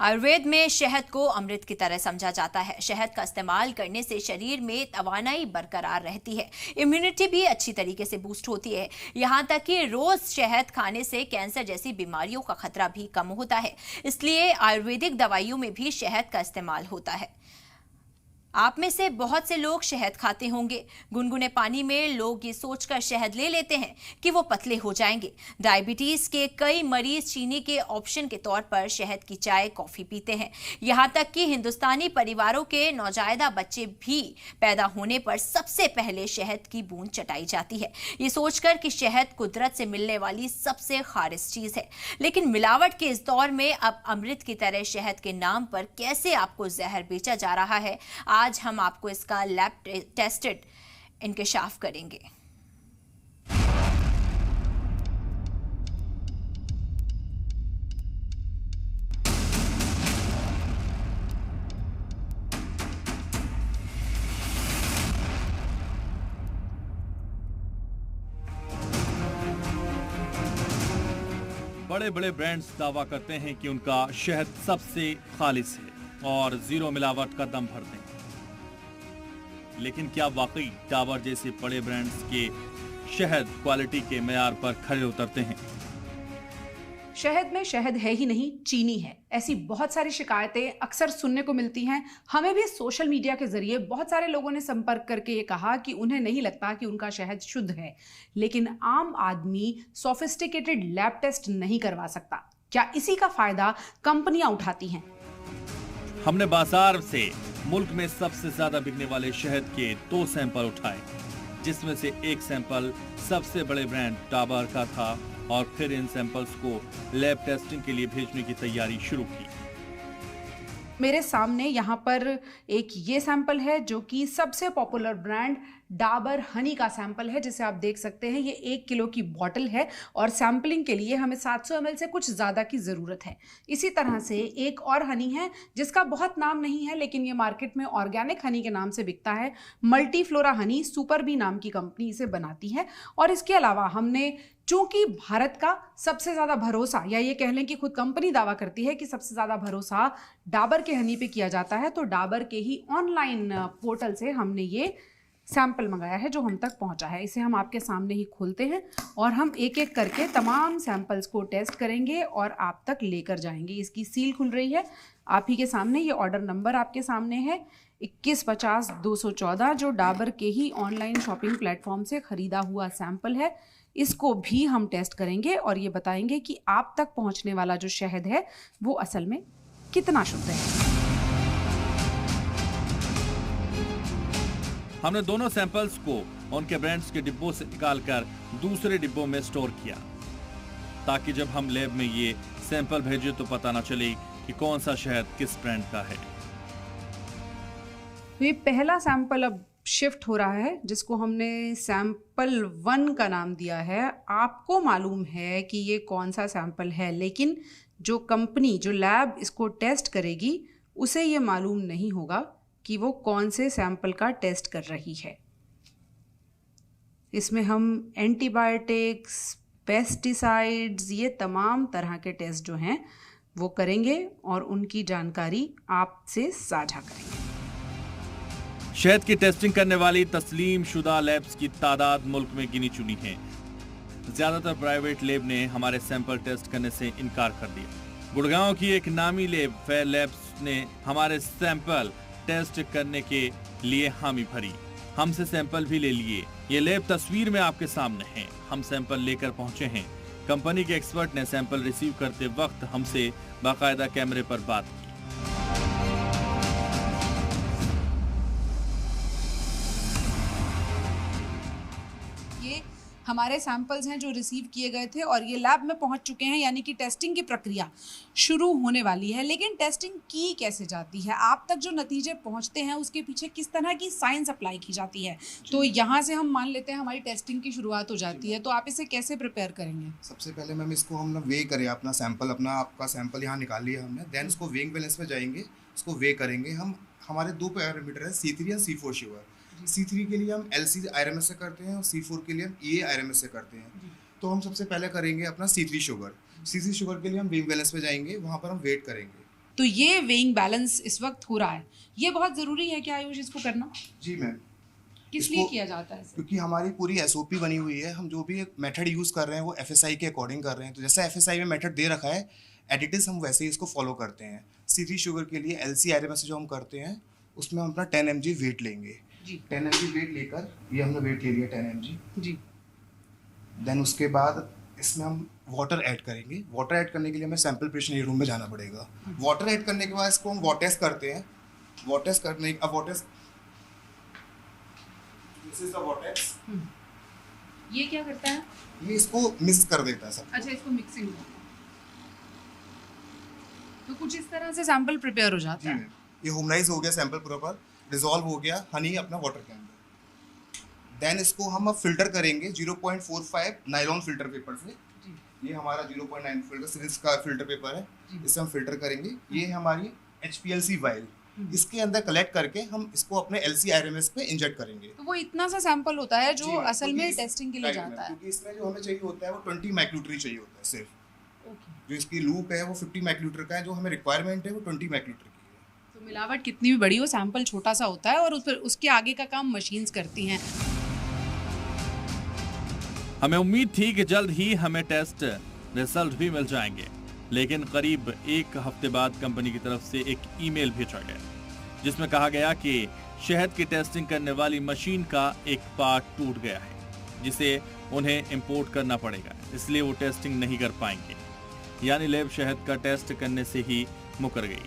आयुर्वेद में शहद को अमृत की तरह समझा जाता है। शहद का इस्तेमाल करने से शरीर में तवानाई बरकरार रहती है, इम्यूनिटी भी अच्छी तरीके से बूस्ट होती है। यहाँ तक कि रोज शहद खाने से कैंसर जैसी बीमारियों का खतरा भी कम होता है। इसलिए आयुर्वेदिक दवाइयों में भी शहद का इस्तेमाल होता है। आप में से बहुत से लोग शहद खाते होंगे। गुनगुने पानी में लोग ये सोचकर शहद ले लेते हैं कि वो पतले हो जाएंगे। डायबिटीज के कई मरीज चीनी के ऑप्शन के तौर पर शहद की चाय कॉफी पीते हैं। यहाँ तक कि हिंदुस्तानी परिवारों के नौजायदा बच्चे भी पैदा होने पर सबसे पहले शहद की बूंद चटाई जाती है, ये सोचकर कि शहद कुदरत से मिलने वाली सबसे खारिज चीज है। लेकिन मिलावट के इस दौर में अब अमृत की तरह शहद के नाम पर कैसे आपको जहर बेचा जा रहा है, आज हम आपको इसका लैब टेस्टेड इंकशाफ करेंगे। बड़े बड़े ब्रांड्स दावा करते हैं कि उनका शहद सबसे खालिस है और जीरो मिलावट का दम भरते हैं। लेकिन क्या वाकई डाबर जैसे बड़े ब्रांड्स के शहद क्वालिटी के मेयार पर खरे उतरते हैं? शहद में शहद है ही नहीं, चीनी है। ऐसी बहुत सारी शिकायतें अक्सर सुनने को मिलती हैं। हमें भी सोशल मीडिया के जरिए बहुत सारे लोगों ने संपर्क करके ये कहा कि उन्हें नहीं लगता कि उनका शहद शुद्ध है। लेकिन आम आदमी सोफिस्टिकेटेड लैब टेस्ट नहीं करवा सकता। क्या इसी का फायदा कंपनियां उठाती हैं? हमने बाजार से मुल्क में सबसे ज्यादा बिकने वाले शहद के 2 सैंपल उठाए, जिसमें से एक सैंपल सबसे बड़े ब्रांड डाबर का था और फिर इन सैंपल्स को लैब टेस्टिंग के लिए भेजने की तैयारी शुरू की। मेरे सामने यहाँ पर एक ये सैंपल है जो कि सबसे पॉपुलर ब्रांड डाबर हनी का सैंपल है, जिसे आप देख सकते हैं। ये 1 किलो की बॉटल है और सैंपलिंग के लिए हमें 700 ml से कुछ ज़्यादा की ज़रूरत है। इसी तरह से एक और हनी है जिसका बहुत नाम नहीं है, लेकिन ये मार्केट में ऑर्गेनिक हनी के नाम से बिकता है। Multi flora honey super bee नाम की कंपनी इसे बनाती है। और इसके अलावा हमने, चूंकि भारत का सबसे ज़्यादा भरोसा, या ये कह लें कि खुद कंपनी दावा करती है कि सबसे ज़्यादा भरोसा डाबर के हनी पे किया जाता है, तो डाबर के ही ऑनलाइन पोर्टल से हमने ये सैंपल मंगाया है जो हम तक पहुंचा है। इसे हम आपके सामने ही खोलते हैं और हम एक एक करके तमाम सैंपल्स को टेस्ट करेंगे और आप तक लेकर जाएंगे। इसकी सील खुल रही है आप ही के सामने। ये ऑर्डर नंबर आपके सामने है 2150-214, जो डाबर के ही ऑनलाइन शॉपिंग प्लेटफॉर्म से ख़रीदा हुआ सैंपल है। इसको भी हम टेस्ट करेंगे और ये बताएंगे कि आप तक पहुंचने वाला जो शहद है वो असल में कितना शुद्ध है। हमने दोनों सैंपल्स को उनके ब्रांड्स के डिब्बों से निकालकर दूसरे डिब्बों में स्टोर किया, ताकि जब हम लैब में ये सैंपल भेजें तो पता ना चले कि कौन सा शहद किस ब्रांड का है। ये पहला सैंपल अब शिफ्ट हो रहा है, जिसको हमने सैंपल 1 का नाम दिया है। आपको मालूम है कि ये कौन सा सैंपल है, लेकिन जो कंपनी, जो लैब इसको टेस्ट करेगी, उसे ये मालूम नहीं होगा कि वो कौन से सैंपल का टेस्ट कर रही है। इसमें हम एंटीबायोटिक्स, पेस्टिसाइड्स, ये तमाम तरह के टेस्ट जो हैं वो करेंगे और उनकी जानकारी आपसे साझा करेंगे। शहद की टेस्टिंग करने वाली तस्लीम शुदा लैब्स की तादाद मुल्क में गिनी चुनी है। ज्यादातर प्राइवेट लैब ने हमारे सैंपल टेस्ट करने से इनकार कर दिया। गुड़गांव की एक नामी लैब फेयर लैब्स ने हमारे सैंपल टेस्ट करने के लिए हामी भरी, हमसे सैंपल भी ले लिए। ये लैब तस्वीर में आपके सामने है। हम सैंपल लेकर पहुंचे हैं। कंपनी के एक्सपर्ट ने सैंपल रिसीव करते वक्त हमसे बाकायदा कैमरे पर बात की। हमारे सैंपल्स हैं जो रिसीव किए गए थे और ये लैब में पहुंच चुके हैं, यानी कि टेस्टिंग की प्रक्रिया शुरू होने वाली है। लेकिन टेस्टिंग की कैसे जाती है, आप तक जो नतीजे पहुंचते हैं उसके पीछे किस तरह की साइंस अप्लाई की जाती है, तो यहाँ से हम मान लेते हैं हमारी टेस्टिंग की शुरुआत हो जाती है। तो आप इसे कैसे प्रिपेयर करेंगे? सबसे पहले मैम इसको हम ना वे करें, अपना सैंपल, आपका सैंपल यहाँ निकाल लिया हमने। देन इसको वेइंग बैलेंस में जाएंगे, इसको वे करेंगे हम। हमारे 2 पैरामीटर है, C3 और C4 शुगर। C3 के लिए हम LC IRMS से करते हैं और C4 के लिए हम EA IRMS से करते हैं। तो हम सबसे पहले करेंगे अपना C3 शुगर। C3 शुगर के लिए हम वेइंग बैलेंस पे जाएंगे, वहाँ पर हम वेट करेंगे। तो ये वेइंग बैलेंस इस वक्त हो रहा है, ये बहुत ज़रूरी है क्या आयुष इसको करना? जी मैम। किस लिए किया जाता है? क्योंकि हमारी पूरी एसओपी बनी हुई है, हम जो भी मेथड यूज़ कर रहे हैं वो एफएसआई के अकॉर्डिंग कर रहे हैं। तो जैसा एफएसआई में मेथड दे रखा है, एडिटिव्स हम वैसे ही इसको फॉलो करते हैं। C3 शुगर के लिए LC-RMS जो हम करते हैं उसमें हम अपना 10 mg वेट लेंगे जी। 10 mg वेट लेकर, ये हमने वेट ले लिया 10 mg जी। देन उसके बाद इसमें हम वाटर ऐड करेंगे। वाटर ऐड करने के लिए हमें सैंपल प्रिपरेशन रूम में जाना पड़ेगा। वाटर ऐड करने के बाद इसको हम वाटर टेस्ट करते हैं। वाटर टेस्ट करने अब water this is the water. ये क्या करता है? ये इसको मिक्स कर देता है सब। अच्छा, इसको मिक्सिंग होता है। तो कुछ इस तरह से सैंपल प्रिपेयर हो जाता है। ये होमलाइज हो गया सैंपल, प्रॉपर डिसॉल्व हो गया हनी अपना वाटर के अंदर। देन इसको हम अब फिल्टर करेंगे 0.45 नायलॉन फिल्टर पेपर से। ये हमारा 0.9 फिल्टर सीरीज का फिल्टर पेपर है, इससे हम फिल्टर करेंगे। ये है हमारी HPLC वाइल, इसके अंदर कलेक्ट करके हम इसको अपने LC-RMS पे इंजेक्ट करेंगे। तो वो इतना सा सैंपल होता है जो असल में टेस्टिंग के लिए जाता है। क्योंकि इसमें जो हमें चाहिए होता है वो 20 माइक्रोलीटर चाहिए होता है सिर्फ। जो इसकी लूप है वो 50 माइक्रोलीटर का है, जो हमें रिक्वायरमेंट है वो 20 माइक्रोलीटर की है। तो मिलावट कितनी भी बड़ी हो, सैंपल छोटा सा होता है और उसके आगे का काम मशीन्स करती हैं। हमें उम्मीद थी कि जल्द ही हमें टेस्ट रिजल्ट भी मिल जाएंगे, लेकिन करीब एक हफ्ते बाद कंपनी की तरफ से एक ईमेल भेजा गया जिसमें कहा गया कि शहद की टेस्टिंग करने वाली मशीन का एक पार्ट टूट गया है, जिसे उन्हें इंपोर्ट करना पड़ेगा, इसलिए वो टेस्टिंग नहीं कर पाएंगे। यानी लैब शहद का टेस्ट करने से ही मुकर गई।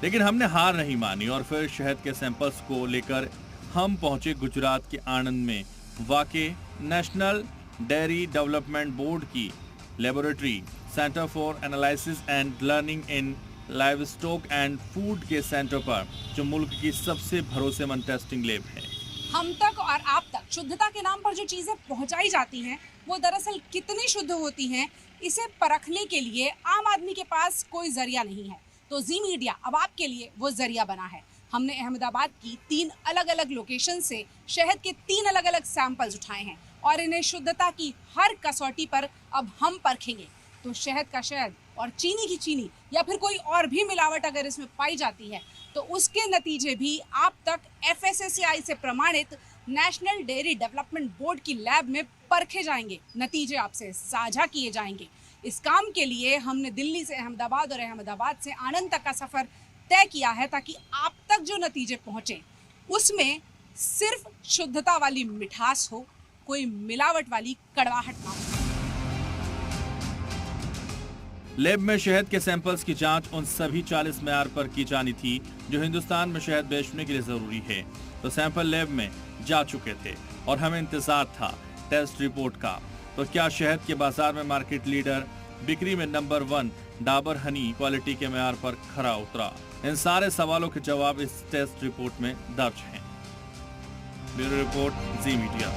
लेकिन हमने हार नहीं मानी और फिर शहद के सैंपल्स को लेकर हम पहुंचे गुजरात के आणंद में वाक़े नेशनल डेयरी डेवलपमेंट बोर्ड की laboratory centre for analysis and learning in livestock and food के सेंटर पर, जो मुल्क की सबसे भरोसेमंद टेस्टिंग लैब है। हम तक और आप तक शुद्धता के नाम पर जो चीज़ें पहुंचाई जाती हैं वो दरअसल कितनी शुद्ध होती हैं, इसे परखने के लिए आम आदमी के पास कोई जरिया नहीं है। तो जी मीडिया अब आपके लिए वो जरिया बना है। हमने अहमदाबाद की 3 अलग अलग लोकेशन से शहद के 3 अलग अलग सैंपल्स उठाए हैं और इन्हें शुद्धता की हर कसौटी पर अब हम परखेंगे। तो शहद का शहद और चीनी की चीनी या फिर कोई और भी मिलावट अगर इसमें पाई जाती है तो उसके नतीजे भी आप तक FSSAI से प्रमाणित नेशनल डेयरी डेवलपमेंट बोर्ड की लैब में परखे जाएंगे, नतीजे आपसे साझा किए जाएंगे। इस काम के लिए हमने दिल्ली से अहमदाबाद और अहमदाबाद से आणंद तक का सफ़र तय किया है, ताकि आप तक जो नतीजे पहुँचे उसमें सिर्फ शुद्धता वाली मिठास हो, कोई मिलावट वाली कड़वाहट ना हो। लैब में शहद के सैंपल्स की जांच उन सभी 40 मेयार पर की जानी थी जो हिंदुस्तान में शहद बेचने के लिए जरूरी है। तो सैंपल लैब में जा चुके थे और हमें इंतजार था टेस्ट रिपोर्ट का। तो क्या शहद के बाजार में मार्केट लीडर, बिक्री में नंबर 1 डाबर हनी क्वालिटी के मेयार पर खरा उतरा? इन सारे सवालों के जवाब इस टेस्ट रिपोर्ट में दर्ज हैं। ब्यूरो रिपोर्ट, जी मीडिया।